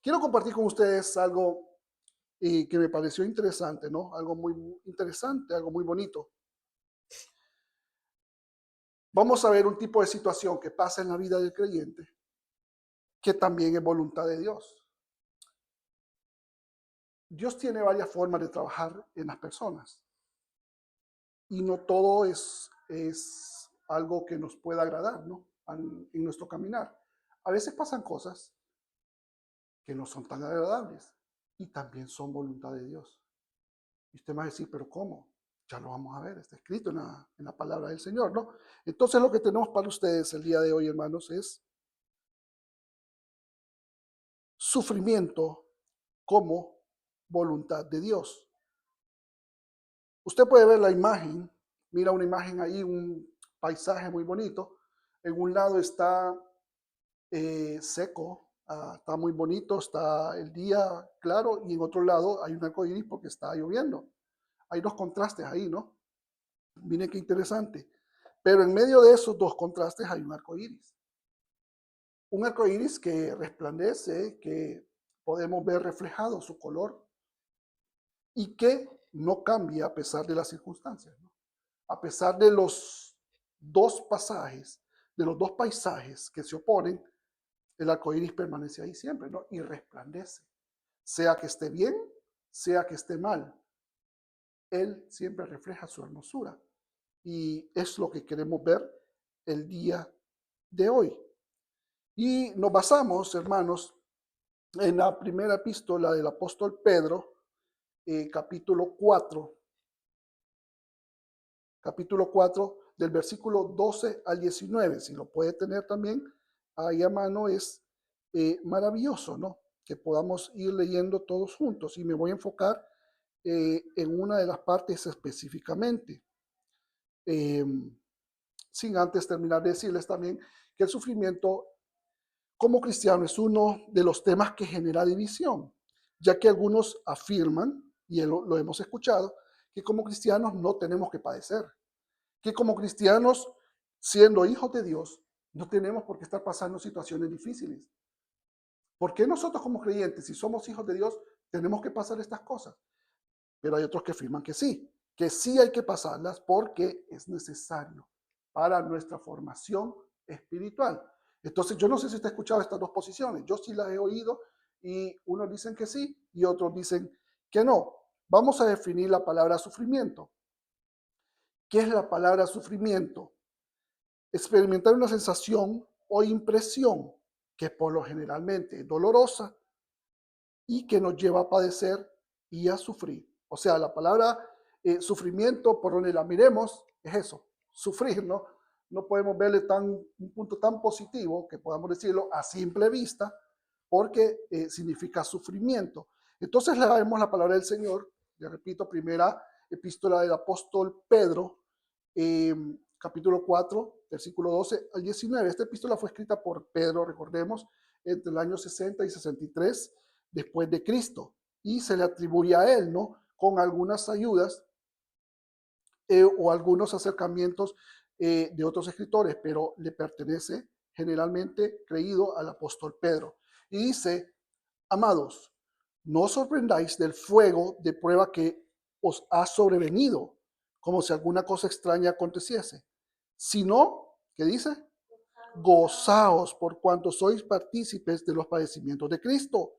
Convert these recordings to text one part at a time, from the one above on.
Quiero compartir con ustedes algo que me pareció interesante, ¿no? Algo muy interesante, algo muy bonito. Vamos a ver un tipo de situación que pasa en la vida del creyente, que también es voluntad de Dios. Dios tiene varias formas de trabajar en las personas y no todo es algo que nos pueda agradar, ¿no? En nuestro caminar. A veces pasan cosas que no son tan agradables y también son voluntad de Dios. Y usted me va a decir, pero ¿cómo? Ya lo vamos a ver, está escrito en la palabra del Señor, ¿no? Entonces lo que tenemos para ustedes el día de hoy, hermanos, es sufrimiento como voluntad de Dios. Usted puede ver la imagen, mira una imagen ahí, un paisaje muy bonito. En un lado está seco, está muy bonito, está el día claro, y en otro lado hay un arco iris porque está lloviendo. Hay dos contrastes ahí, ¿no? Miren qué interesante. Pero en medio de esos dos contrastes hay un arco iris. Un arco iris que resplandece, que podemos ver reflejado su color y que no cambia a pesar de las circunstancias, ¿no? A pesar de los dos pasajes, de los dos paisajes que se oponen, el arco iris permanece ahí siempre, ¿no? Y resplandece. Sea que esté bien, sea que esté mal, él siempre refleja su hermosura. Y es lo que queremos ver el día de hoy. Y nos basamos, hermanos, en la primera epístola del apóstol Pedro, capítulo 4, del versículo 12 al 19. Si lo puede tener también ahí a mano, es maravilloso, ¿no? Que podamos ir leyendo todos juntos. Y me voy a enfocar en una de las partes específicamente. Eh, Sin antes terminar de decirles también que el sufrimiento como cristiano es uno de los temas que genera división, ya que algunos afirman, y lo hemos escuchado, que como cristianos no tenemos que padecer, que como cristianos, siendo hijos de Dios, no tenemos por qué estar pasando situaciones difíciles. ¿Por qué nosotros como creyentes, si somos hijos de Dios, tenemos que pasar estas cosas? Pero hay otros que afirman que sí hay que pasarlas porque es necesario para nuestra formación espiritual. Entonces, yo no sé si usted ha escuchado estas dos posiciones. Yo sí las he oído y unos dicen que sí y otros dicen que no. Vamos a definir la palabra sufrimiento. ¿Qué es la palabra sufrimiento? Experimentar una sensación o impresión que por lo generalmente es dolorosa y que nos lleva a padecer y a sufrir. O sea, la palabra sufrimiento, por donde la miremos, es eso, sufrir, ¿no? No podemos verle un punto tan positivo que podamos decirlo a simple vista, porque significa sufrimiento. Entonces le vemos la palabra del Señor, le repito, primera epístola del apóstol Pedro, capítulo 4, versículo 12 al 19. Esta epístola fue escrita por Pedro, recordemos, entre el año 60 y 63 después de Cristo, y se le atribuye a él, ¿no? Con algunas ayudas o algunos acercamientos de otros escritores, pero le pertenece generalmente creído al apóstol Pedro. Y dice, amados, no os sorprendáis del fuego de prueba que os ha sobrevenido, como si alguna cosa extraña aconteciese, sino, ¿qué dice? Gozaos por cuanto sois partícipes de los padecimientos de Cristo,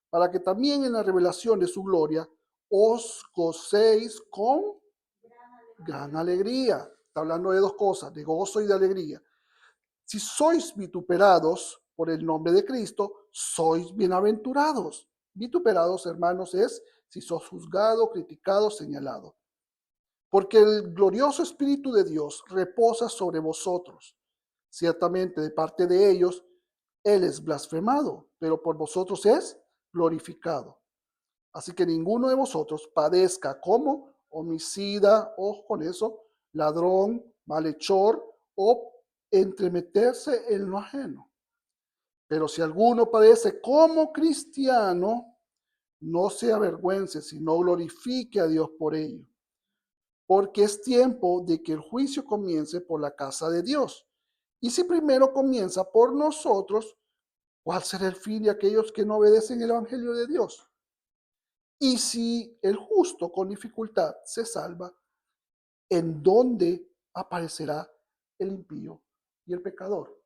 para que también en la revelación de su gloria os gocéis con gran alegría. Está hablando de dos cosas, de gozo y de alegría. Si sois vituperados por el nombre de Cristo, sois bienaventurados. Vituperados, hermanos, es si sos juzgado, criticado, señalado. Porque el glorioso Espíritu de Dios reposa sobre vosotros. Ciertamente de parte de ellos, Él es blasfemado, pero por vosotros es glorificado. Así que ninguno de vosotros padezca como homicida, ojo con eso, ladrón, malhechor o entremeterse en lo ajeno. Pero si alguno padece como cristiano, no se avergüence, sino glorifique a Dios por ello. Porque es tiempo de que el juicio comience por la casa de Dios. Y si primero comienza por nosotros, ¿cuál será el fin de aquellos que no obedecen el Evangelio de Dios? Y si el justo con dificultad se salva, ¿en dónde aparecerá el impío y el pecador?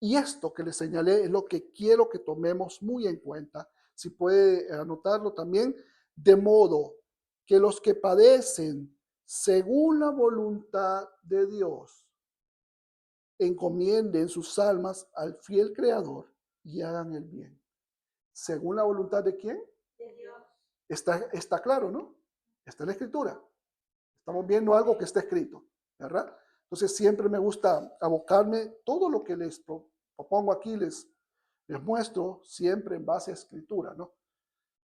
Y esto que les señalé es lo que quiero que tomemos muy en cuenta. Si puede anotarlo también, de modo que los que padecen según la voluntad de Dios encomienden sus almas al fiel Creador y hagan el bien. ¿Según la voluntad de quién? De Dios. Está claro, ¿no? Está en la Escritura. Estamos viendo algo que está escrito, ¿verdad? Entonces siempre me gusta abocarme, todo lo que les propongo aquí, les muestro siempre en base a Escritura, ¿no?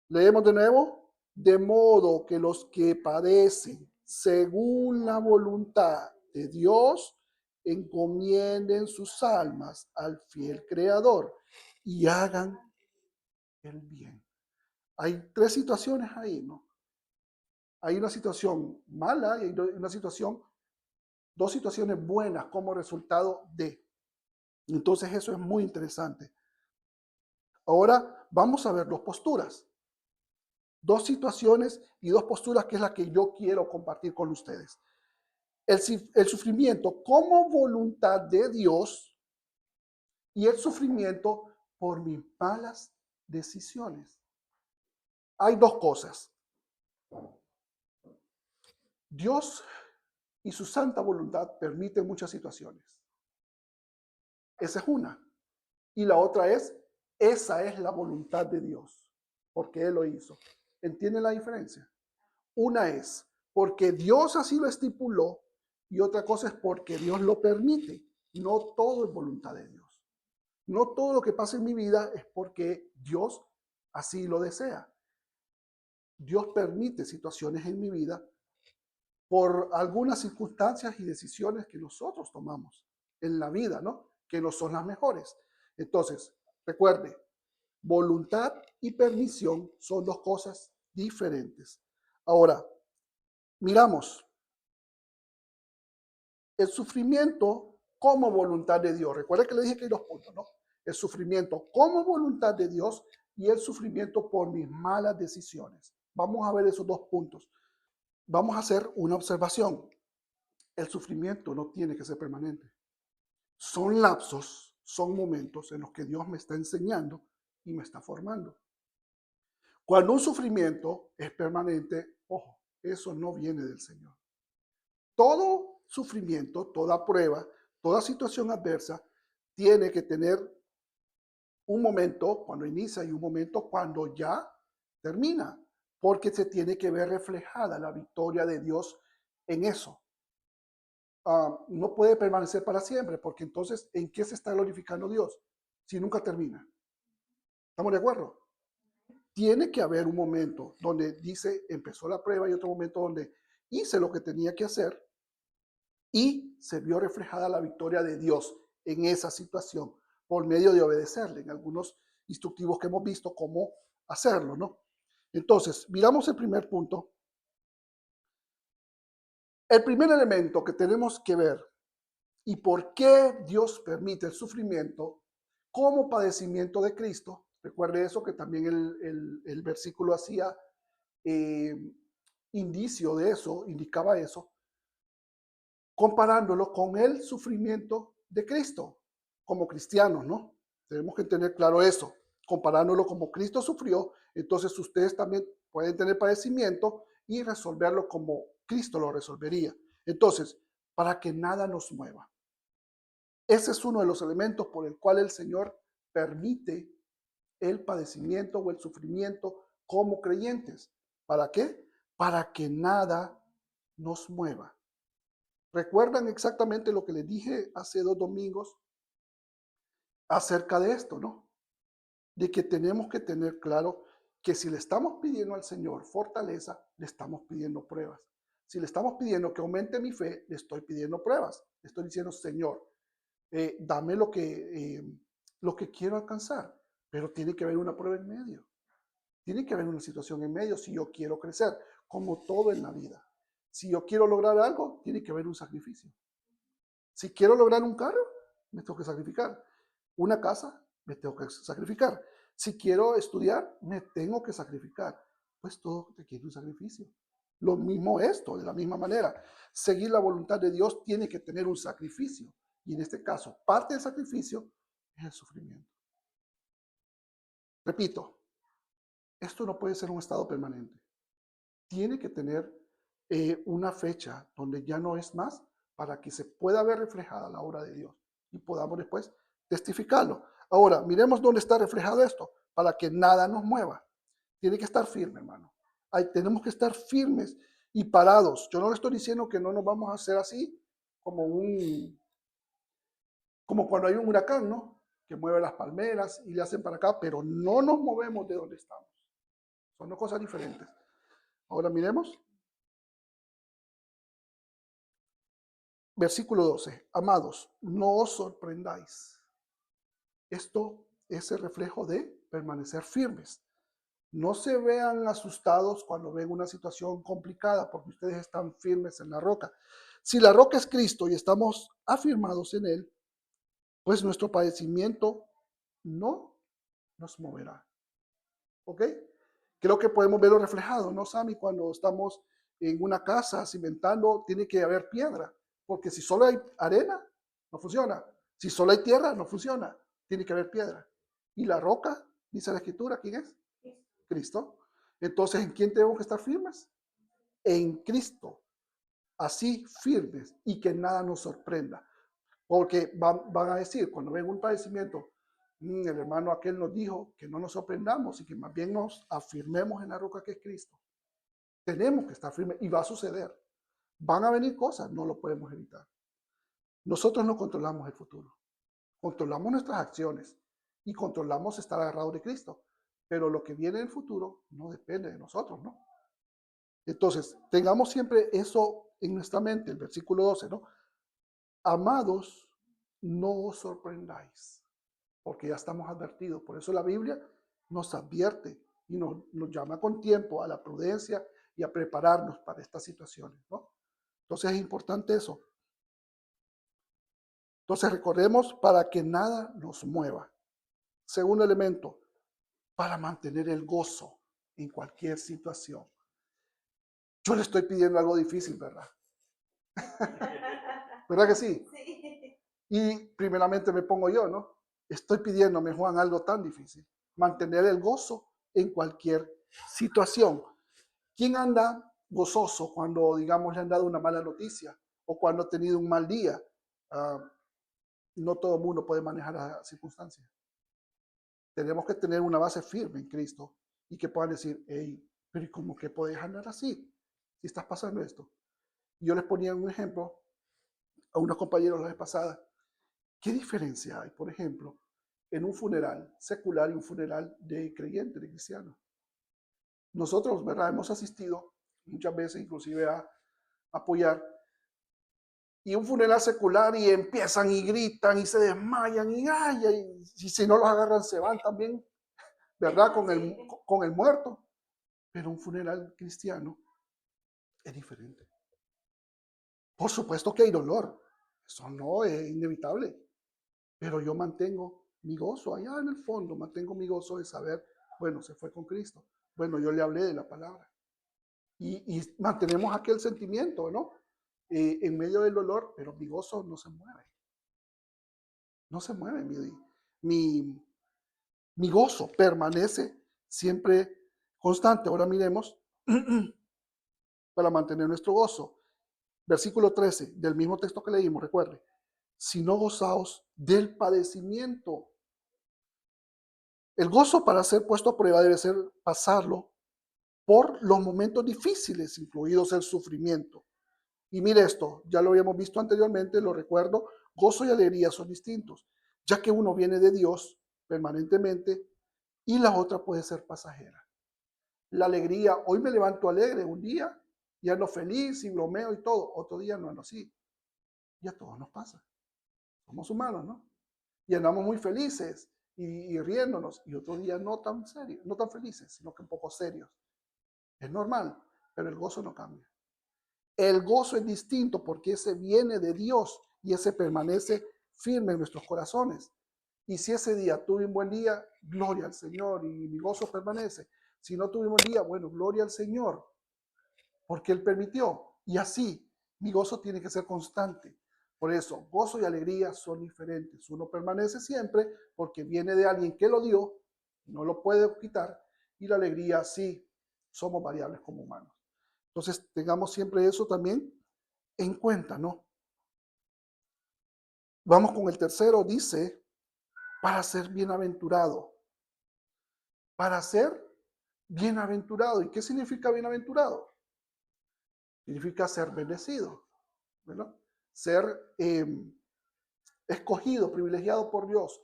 Leemos de nuevo, de modo que los que padecen según la voluntad de Dios encomienden sus almas al fiel Creador y hagan el bien. Hay tres situaciones ahí, ¿no? Hay una situación mala y hay una situación, dos situaciones buenas como resultado de. Entonces eso es muy interesante. Ahora vamos a ver dos posturas. Dos situaciones y dos posturas que es la que yo quiero compartir con ustedes. El sufrimiento como voluntad de Dios y el sufrimiento por mis malas decisiones. Hay dos cosas. Dios y su santa voluntad permiten muchas situaciones. Esa es una. Y la otra es, esa es la voluntad de Dios, porque Él lo hizo. ¿Entienden la diferencia? Una es porque Dios así lo estipuló y otra cosa es porque Dios lo permite. No todo es voluntad de Dios. No todo lo que pasa en mi vida es porque Dios así lo desea. Dios permite situaciones en mi vida por algunas circunstancias y decisiones que nosotros tomamos en la vida, ¿no? Que no son las mejores. Entonces, recuerde, voluntad y permisión son dos cosas diferentes. Ahora, miramos el sufrimiento como voluntad de Dios. Recuerde que le dije que hay dos puntos, ¿no? El sufrimiento como voluntad de Dios y el sufrimiento por mis malas decisiones. Vamos a ver esos dos puntos. Vamos a hacer una observación. El sufrimiento no tiene que ser permanente. Son lapsos, son momentos en los que Dios me está enseñando y me está formando. Cuando un sufrimiento es permanente, ojo, eso no viene del Señor. Todo sufrimiento, toda prueba, toda situación adversa tiene que tener un momento cuando inicia y un momento cuando ya termina, porque se tiene que ver reflejada la victoria de Dios en eso. No puede permanecer para siempre, porque entonces, ¿en qué se está glorificando Dios si nunca termina? ¿Estamos de acuerdo? Tiene que haber un momento donde dice, empezó la prueba y otro momento donde hice lo que tenía que hacer y se vio reflejada la victoria de Dios en esa situación por medio de obedecerle en algunos instructivos que hemos visto cómo hacerlo, ¿no? Entonces, miramos el primer punto. El primer elemento que tenemos que ver y por qué Dios permite el sufrimiento como padecimiento de Cristo. Recuerde eso que también el versículo hacía eh, indicio de eso, indicaba eso, comparándolo con el sufrimiento de Cristo como cristianos, ¿no? Tenemos que tener claro eso, comparándolo como Cristo sufrió, entonces ustedes también pueden tener padecimiento y resolverlo como Cristo lo resolvería. Entonces, para que nada nos mueva. Ese es uno de los elementos por el cual el Señor permite el padecimiento o el sufrimiento como creyentes. ¿Para qué? Para que nada nos mueva. ¿Recuerdan exactamente lo que les dije hace 2 domingos acerca de esto, no? De que tenemos que tener claro que si le estamos pidiendo al Señor fortaleza, le estamos pidiendo pruebas. Si le estamos pidiendo que aumente mi fe, le estoy pidiendo pruebas. Le estoy diciendo, Señor, dame lo que quiero alcanzar, pero tiene que haber una prueba en medio. Tiene que haber una situación en medio si yo quiero crecer, como todo en la vida. Si yo quiero lograr algo, tiene que haber un sacrificio. Si quiero lograr un carro, me tengo que sacrificar. Una casa, me tengo que sacrificar. Si quiero estudiar, me tengo que sacrificar. Pues todo requiere un sacrificio. Lo mismo esto, de la misma manera. Seguir la voluntad de Dios tiene que tener un sacrificio. Y en este caso, parte del sacrificio es el sufrimiento. Repito, esto no puede ser un estado permanente. Tiene que tener una fecha donde ya no es más para que se pueda ver reflejada la obra de Dios y podamos después testificarlo. Ahora, miremos dónde está reflejado esto, para que nada nos mueva. Tiene que estar firme, hermano. Tenemos que estar firmes y parados. Yo no le estoy diciendo que no nos vamos a hacer así, como cuando hay un huracán, ¿no? Que mueve las palmeras y le hacen para acá, pero no nos movemos de donde estamos. Son dos cosas diferentes. Ahora miremos. Versículo 12. Amados, no os sorprendáis. Esto es el reflejo de permanecer firmes. No se vean asustados cuando ven una situación complicada, porque ustedes están firmes en la roca. Si la roca es Cristo y estamos afirmados en Él, pues nuestro padecimiento no nos moverá. ¿Ok? Creo que podemos verlo reflejado, ¿no, Sammy? Cuando estamos en una casa cimentando, tiene que haber piedra, porque si solo hay arena, no funciona. Si solo hay tierra, no funciona. Tiene que haber piedra. Y la roca, dice la Escritura, ¿quién es? Cristo. Entonces, ¿en quién tenemos que estar firmes? En Cristo. Así firmes y que nada nos sorprenda. Porque van a decir, cuando ven un padecimiento, el hermano aquel nos dijo que no nos sorprendamos y que más bien nos afirmemos en la roca que es Cristo. Tenemos que estar firmes y va a suceder. Van a venir cosas, no lo podemos evitar. Nosotros no controlamos el futuro. Controlamos nuestras acciones y controlamos estar agarrados de Cristo. Pero lo que viene en el futuro no depende de nosotros, ¿no? Entonces, tengamos siempre eso en nuestra mente, el versículo 12, ¿no? Amados, no os sorprendáis, porque ya estamos advertidos. Por eso la Biblia nos advierte y nos llama con tiempo a la prudencia y a prepararnos para estas situaciones, ¿no? Entonces es importante eso. Entonces recordemos para que nada nos mueva. Segundo elemento, para mantener el gozo en cualquier situación. Yo le estoy pidiendo algo difícil, ¿verdad? ¿Verdad que sí? Sí. Y primeramente me pongo yo, ¿no? Estoy pidiéndome, Juan, algo tan difícil. Mantener el gozo en cualquier situación. ¿Quién anda gozoso cuando, digamos, le han dado una mala noticia o cuando ha tenido un mal día? No todo el mundo puede manejar las circunstancias. Tenemos que tener una base firme en Cristo y que puedan decir, hey, pero ¿cómo que puedes andar así si estás pasando esto? Y yo les ponía un ejemplo a unos compañeros la vez pasada. ¿Qué diferencia hay, por ejemplo, en un funeral secular y un funeral de creyente, de cristiano? Nosotros, ¿verdad? Hemos asistido muchas veces inclusive a apoyar y un funeral secular y empiezan y gritan y se desmayan y si no los agarran se van también, ¿verdad? Con el muerto. Pero un funeral cristiano es diferente. Por supuesto que hay dolor, eso no es inevitable, pero yo mantengo mi gozo allá en el fondo, mantengo mi gozo de saber, bueno, se fue con Cristo. Bueno, yo le hablé de la palabra. Y mantenemos aquel sentimiento, ¿no? En medio del dolor, pero mi gozo no se mueve. No se mueve, mi, mi gozo permanece siempre constante. Ahora miremos para mantener nuestro gozo. Versículo 13 del mismo texto que leímos, recuerde. Si no gozaos del padecimiento. El gozo para ser puesto a prueba debe ser pasarlo por los momentos difíciles, incluidos el sufrimiento. Y mire esto, ya lo habíamos visto anteriormente, lo recuerdo, gozo y alegría son distintos, ya que uno viene de Dios permanentemente y la otra puede ser pasajera. La alegría, hoy me levanto alegre un día y ando feliz y bromeo y todo, otro día no ando así. Y a todos nos pasa. Somos humanos, ¿no? Y andamos muy felices y riéndonos, y otro día no tan serios, no tan felices, sino que un poco serios. Es normal, pero el gozo no cambia. El gozo es distinto porque ese viene de Dios y ese permanece firme en nuestros corazones. Y si ese día tuve un buen día, gloria al Señor y mi gozo permanece. Si no tuve un buen día, bueno, gloria al Señor, porque Él permitió. Y así, mi gozo tiene que ser constante. Por eso, gozo y alegría son diferentes. Uno permanece siempre porque viene de alguien que lo dio, no lo puede quitar, y la alegría sí, somos variables como humanos. Entonces, tengamos siempre eso también en cuenta, ¿no? Vamos con el tercero, dice, para ser bienaventurado. Para ser bienaventurado. ¿Y qué significa bienaventurado? Significa ser bendecido, ¿verdad? Ser escogido, privilegiado por Dios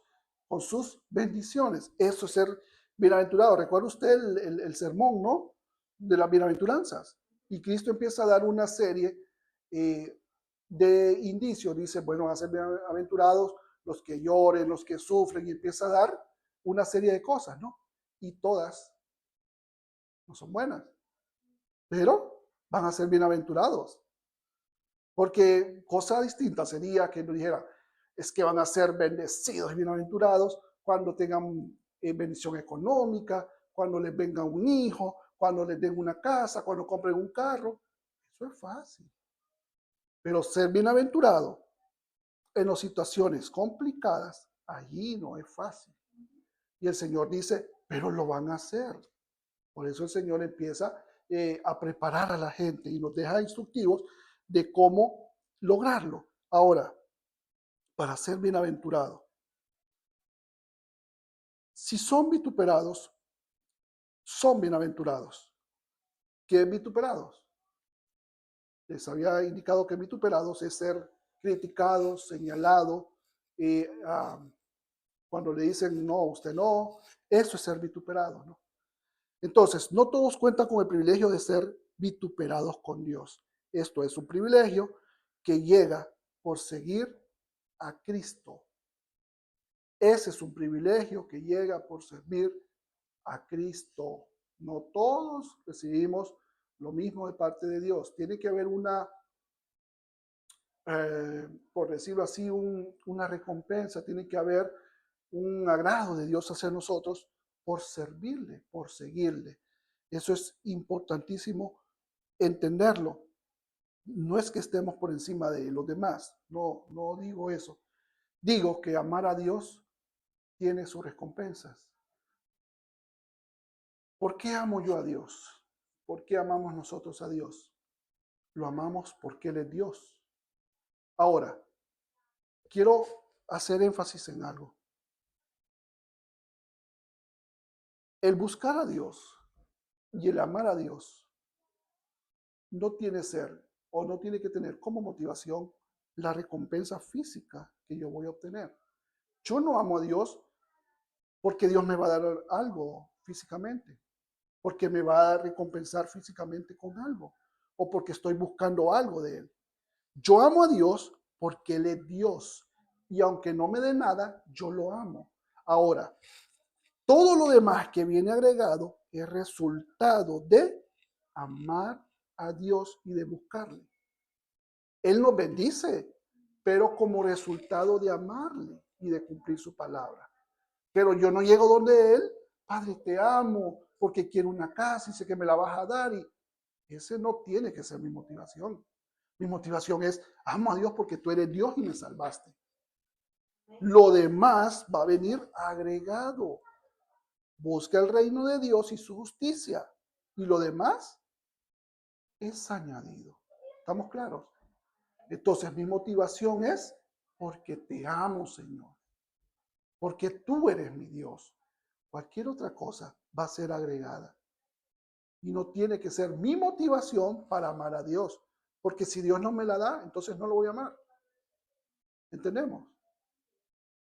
con sus bendiciones. Eso es ser bienaventurado. Recuerda usted el sermón, ¿no? De las bienaventuranzas. Y Cristo empieza a dar una serie eh, de indicios. Dice, bueno, van a ser bienaventurados los que lloren, los que sufren, y empieza a dar una serie de cosas, ¿no? Y todas no son buenas, pero van a ser bienaventurados. Porque cosa distinta sería que nos dijera, es que van a ser bendecidos y bienaventurados cuando tengan bendición económica, cuando les venga un hijo, cuando les den una casa, cuando compren un carro. Eso es fácil. Pero ser bienaventurado en las situaciones complicadas, allí no es fácil. Y el Señor dice, pero lo van a hacer. Por eso el Señor empieza a preparar a la gente y nos deja instructivos de cómo lograrlo. Ahora, para ser bienaventurado, si son vituperados, son bienaventurados. ¿Qué es vituperados? Les había indicado que vituperados es ser criticado, señalado, cuando le dicen no, usted no, eso es ser vituperado, ¿no? Entonces, no todos cuentan con el privilegio de ser vituperados con Dios. Esto es un privilegio que llega por seguir a Cristo. Ese es un privilegio que llega por servir a Cristo. No todos recibimos lo mismo de parte de Dios. Tiene que haber una, por decirlo así, una recompensa, tiene que haber un agrado de Dios hacia nosotros por servirle, por seguirle. Eso es importantísimo entenderlo. No es que estemos por encima de los demás, no, no digo eso. Digo que amar a Dios tiene sus recompensas. ¿Por qué amo yo a Dios? ¿Por qué amamos nosotros a Dios? Lo amamos porque Él es Dios. Ahora, quiero hacer énfasis en algo. El buscar a Dios y el amar a Dios no tiene ser o no tiene que tener como motivación la recompensa física que yo voy a obtener. Yo no amo a Dios porque Dios me va a dar algo físicamente, porque me va a recompensar físicamente con algo, o porque estoy buscando algo de Él. Yo amo a Dios porque Él es Dios, y aunque no me dé nada, yo lo amo. Ahora, todo lo demás que viene agregado es resultado de amar a Dios y de buscarle. Él nos bendice, pero como resultado de amarle y de cumplir su palabra. Pero yo no llego donde Él, Padre, te amo porque quiero una casa y sé que me la vas a dar. Y ese no tiene que ser mi motivación. Mi motivación es, amo a Dios porque tú eres Dios y me salvaste. Lo demás va a venir agregado. Busca el reino de Dios y su justicia. Y lo demás es añadido. ¿Estamos claros? Entonces mi motivación es porque te amo, Señor. Porque tú eres mi Dios. Cualquier otra cosa va a ser agregada. Y no tiene que ser mi motivación para amar a Dios. Porque si Dios no me la da, entonces no lo voy a amar. ¿Entendemos?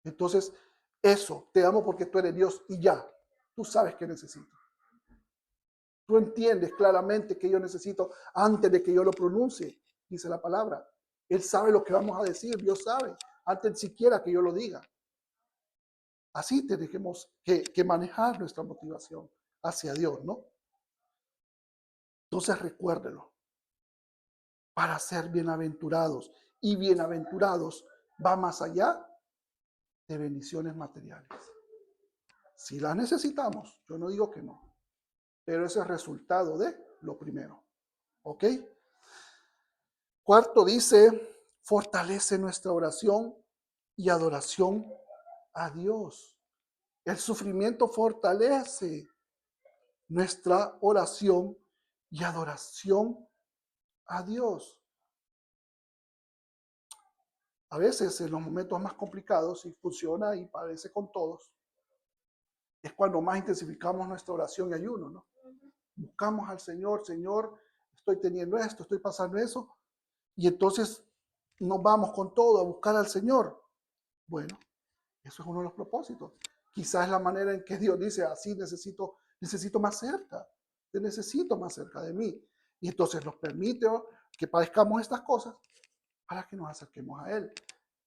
Entonces, eso, te amo porque tú eres Dios y ya. Tú sabes que necesito. Tú entiendes claramente que yo necesito antes de que yo lo pronuncie, dice la palabra. Él sabe lo que vamos a decir, Dios sabe, antes siquiera que yo lo diga. Así tenemos que manejar nuestra motivación hacia Dios, ¿no? Entonces recuérdelo, para ser bienaventurados. Y bienaventurados va más allá de bendiciones materiales. Si las necesitamos, yo no digo que no, pero ese es el resultado de lo primero. ¿Ok? Cuarto dice, fortalece nuestra oración y adoración a Dios. El sufrimiento fortalece nuestra oración y adoración a Dios. A veces en los momentos más complicados, y funciona y parece con todos, es cuando más intensificamos nuestra oración y ayuno, ¿no? Buscamos al Señor, Señor, estoy teniendo esto, estoy pasando eso, y entonces nos vamos con todo a buscar al Señor. Bueno, eso es uno de los propósitos. Quizás es la manera en que Dios dice, así necesito más cerca, te necesito más cerca de mí. Y entonces nos permite que padezcamos estas cosas para que nos acerquemos a Él.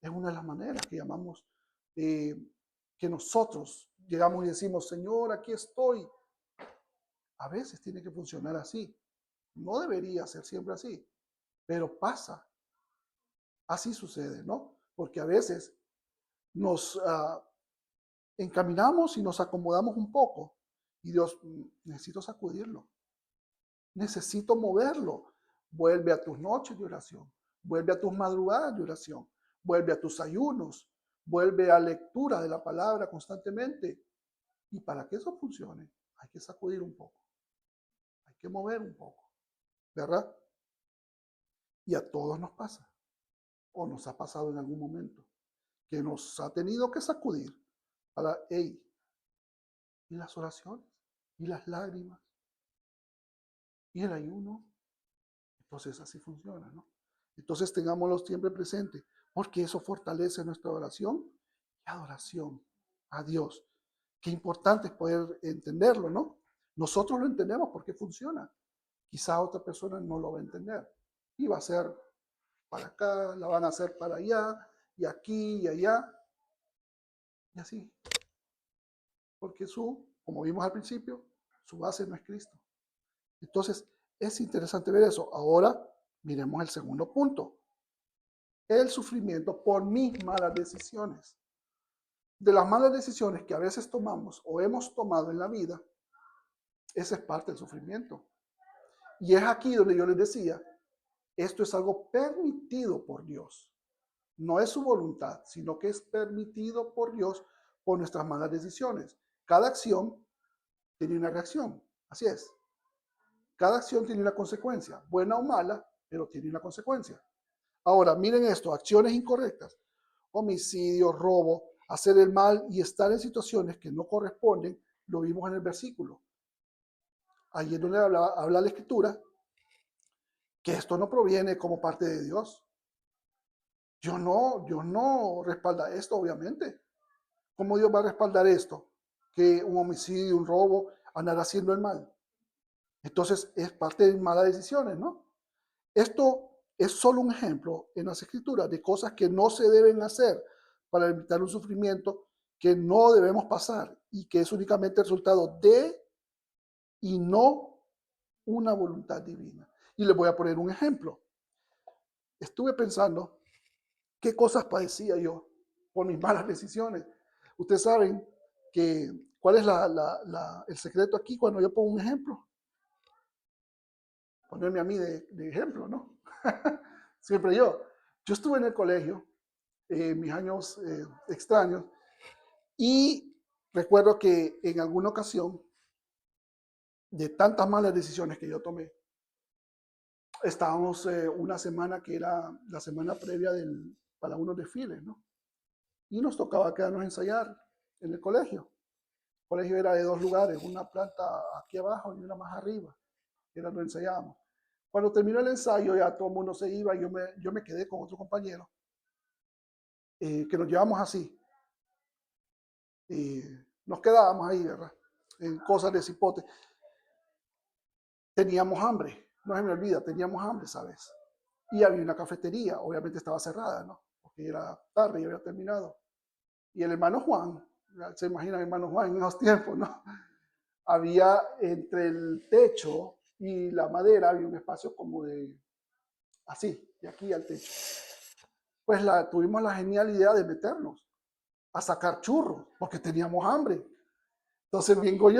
Es una de las maneras que llamamos, que nosotros llegamos y decimos, Señor, aquí estoy. A veces tiene que funcionar así. No debería ser siempre así, pero pasa. Así sucede, ¿no? Porque a veces nos encaminamos y nos acomodamos un poco. Y Dios, necesito sacudirlo. Necesito moverlo. Vuelve a tus noches de oración. Vuelve a tus madrugadas de oración. Vuelve a tus ayunos. Vuelve a lectura de la palabra constantemente. Y para que eso funcione, hay que sacudir un poco. Hay que mover un poco. ¿Verdad? Y a todos nos pasa. O nos ha pasado en algún momento. Que nos ha tenido que sacudir para, hey, y las oraciones, y las lágrimas, y el ayuno. Entonces así funciona, ¿no? Entonces tengámoslo siempre presente, porque eso fortalece nuestra oración y adoración a Dios. Qué importante es poder entenderlo, ¿no? Nosotros lo entendemos porque funciona. Quizá otra persona no lo va a entender. Y va a ser para acá, la van a hacer para allá, y aquí y allá, y así. Porque como vimos al principio, su base no es Cristo. Entonces, es interesante ver eso. Ahora, miremos el segundo punto. El sufrimiento por mis malas decisiones. De las malas decisiones que a veces tomamos o hemos tomado en la vida, esa es parte del sufrimiento. Y es aquí donde yo les decía, esto es algo permitido por Dios. No es su voluntad, sino que es permitido por Dios por nuestras malas decisiones. Cada acción tiene una reacción. Así es. Cada acción tiene una consecuencia, buena o mala, pero tiene una consecuencia. Ahora, miren esto, acciones incorrectas, homicidio, robo, hacer el mal y estar en situaciones que no corresponden, lo vimos en el versículo. Ahí es donde habla la Escritura, que esto no proviene como parte de Dios. Dios no respalda esto, obviamente. ¿Cómo Dios va a respaldar esto? Que un homicidio, un robo, andar haciendo el mal. Entonces es parte de malas decisiones, ¿no? Esto es solo un ejemplo en las Escrituras de cosas que no se deben hacer para evitar un sufrimiento que no debemos pasar y que es únicamente el resultado de y no una voluntad divina. Y les voy a poner un ejemplo. Estuve pensando qué cosas padecía yo por mis malas decisiones. Ustedes saben que cuál es el secreto aquí cuando yo pongo un ejemplo. Ponerme a mí de ejemplo, ¿no? Siempre yo. Yo estuve en el colegio, mis años extraños, y recuerdo que en alguna ocasión, de tantas malas decisiones que yo tomé, estábamos una semana que era la semana previa para unos desfiles, ¿no? Y nos tocaba quedarnos a ensayar en el colegio. El colegio era de dos lugares, una planta aquí abajo y una más arriba. Era donde ensayábamos. Cuando terminó el ensayo, ya todo el mundo se iba y yo me quedé con otro compañero, que nos llevamos así. Y nos quedábamos ahí, ¿verdad? En cosas de cipote. Teníamos hambre, no se me olvida, teníamos hambre, ¿sabes? Y había una cafetería, obviamente estaba cerrada, ¿no? Porque era tarde y había terminado. Y el hermano Juan Ya se imaginan, hermano Juan, en esos tiempos, ¿no? Había entre el techo y la madera, había un espacio como de, así, de aquí al techo. Pues tuvimos la genial idea de meternos a sacar churros, porque teníamos hambre. Entonces vengo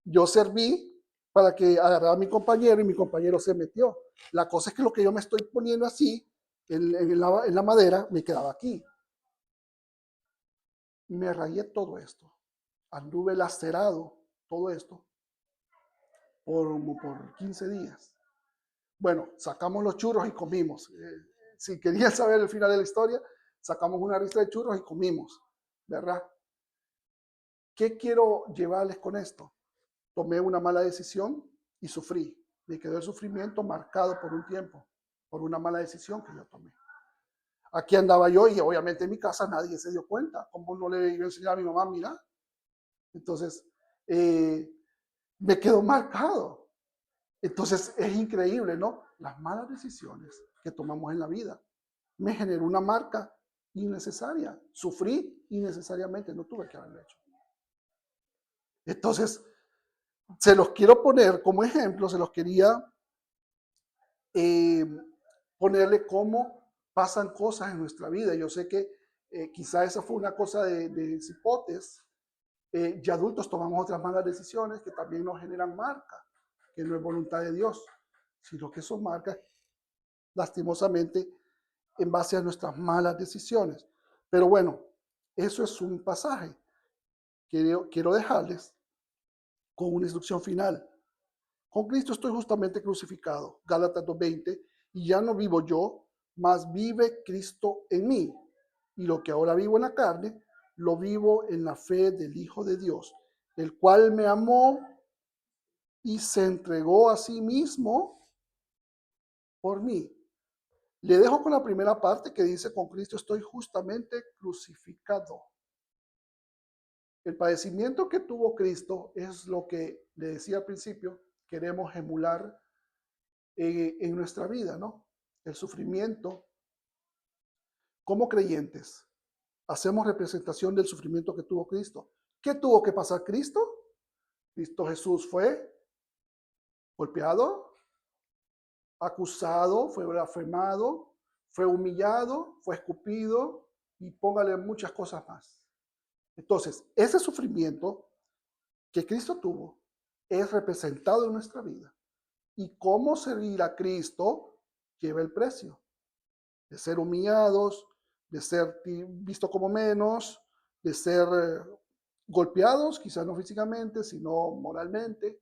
yo serví para que agarrara a mi compañero y mi compañero se metió. La cosa es que lo que yo me estoy poniendo así en la madera me quedaba aquí. Me rayé todo esto. Anduve lacerado todo esto por 15 días. Bueno, sacamos los churros y comimos. Si querían saber el final de la historia, sacamos una lista de churros y comimos, ¿verdad? ¿Qué quiero llevarles con esto? Tomé una mala decisión y sufrí. Me quedó el sufrimiento marcado por un tiempo, por una mala decisión que yo tomé. Aquí andaba yo y obviamente en mi casa nadie se dio cuenta. ¿Cómo no le iba a enseñar a mi mamá? Mira. Entonces, me quedó marcado. Entonces, es increíble, ¿no? Las malas decisiones que tomamos en la vida me generó una marca innecesaria. Sufrí innecesariamente, no tuve que haberlo hecho. Entonces, se los quiero poner como ejemplo, se los quería eh, ponerle cómo pasan cosas en nuestra vida. Yo sé que quizá esa fue una cosa de cipotes. Ya adultos tomamos otras malas decisiones que también nos generan marcas, que no es voluntad de Dios, sino que son marcas, lastimosamente, en base a nuestras malas decisiones. Pero bueno, eso es un pasaje que quiero dejarles con una instrucción final. Con Cristo estoy justamente crucificado, Gálatas 2:20, y ya no vivo yo, mas vive Cristo en mí. Y lo que ahora vivo en la carne, lo vivo en la fe del Hijo de Dios, el cual me amó y se entregó a sí mismo por mí. Le dejo con la primera parte que dice, con Cristo estoy justamente crucificado. El padecimiento que tuvo Cristo es lo que le decía al principio, queremos emular en nuestra vida, ¿no? El sufrimiento. Como creyentes, hacemos representación del sufrimiento que tuvo Cristo. ¿Qué tuvo que pasar Cristo? Cristo Jesús fue golpeado, acusado, fue blasfemado, fue humillado, fue escupido y póngale muchas cosas más. Entonces, ese sufrimiento que Cristo tuvo es representado en nuestra vida. Y cómo servir a Cristo lleva el precio de ser humillados, de ser visto como menos, de ser golpeados, quizás no físicamente, sino moralmente,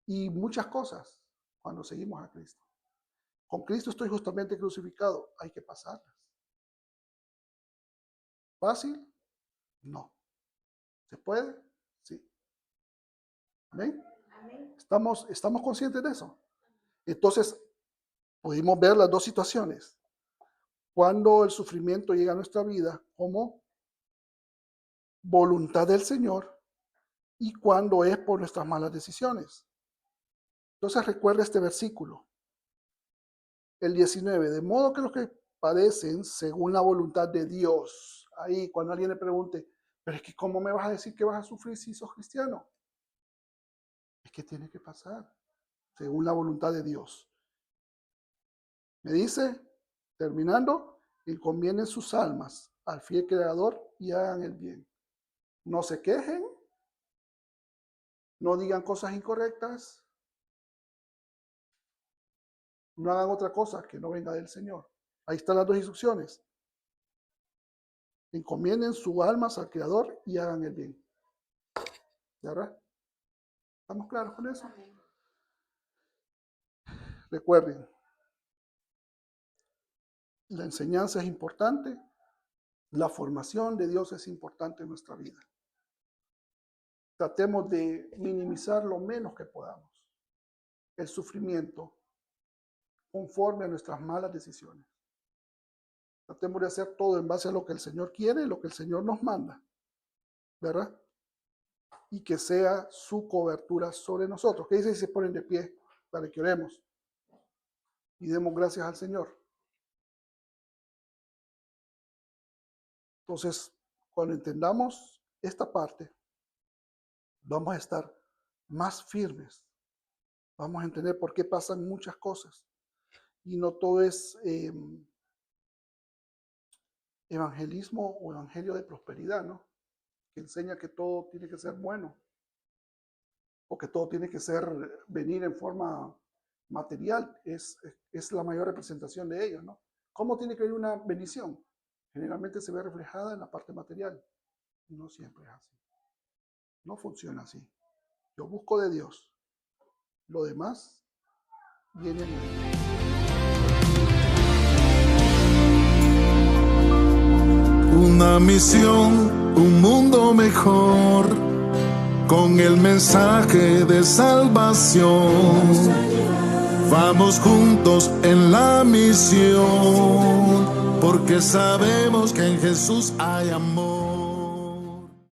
y muchas cosas cuando seguimos a Cristo. Con Cristo estoy justamente crucificado, hay que pasarlas. ¿Fácil? No. ¿Se puede? Sí. ¿Amén? ¿Estamos conscientes de eso? Entonces, pudimos ver las dos situaciones. Cuando el sufrimiento llega a nuestra vida como voluntad del Señor y cuando es por nuestras malas decisiones. Entonces recuerda este versículo, el 19, de modo que los que padecen según la voluntad de Dios. Ahí cuando alguien le pregunte, pero es que ¿cómo me vas a decir que vas a sufrir si sos cristiano? Es que tiene que pasar según la voluntad de Dios. Me dice, terminando, encomienden sus almas al fiel creador y hagan el bien. No se quejen, no digan cosas incorrectas, no hagan otra cosa que no venga del Señor. Ahí están las dos instrucciones. Encomienden sus almas al Creador y hagan el bien. ¿Verdad? ¿Estamos claros con eso? Recuerden, la enseñanza es importante, la formación de Dios es importante en nuestra vida. Tratemos de minimizar lo menos que podamos el sufrimiento conforme a nuestras malas decisiones. Tratemos de hacer todo en base a lo que el Señor quiere y lo que el Señor nos manda, ¿verdad? Y que sea su cobertura sobre nosotros. ¿Qué dice si se ponen de pie para que oremos y demos gracias al Señor? Entonces, cuando entendamos esta parte, vamos a estar más firmes. Vamos a entender por qué pasan muchas cosas. Y no todo es evangelismo o evangelio de prosperidad, ¿no? Que enseña que todo tiene que ser bueno o que todo tiene que venir en forma material. Es la mayor representación de ellos, ¿no? ¿Cómo tiene que venir una bendición? Generalmente se ve reflejada en la parte material. No siempre es así. No funciona así. Yo busco de Dios. Lo demás viene a mí. Una misión, un mundo mejor, con el mensaje de salvación. Vamos juntos en la misión, porque sabemos que en Jesús hay amor.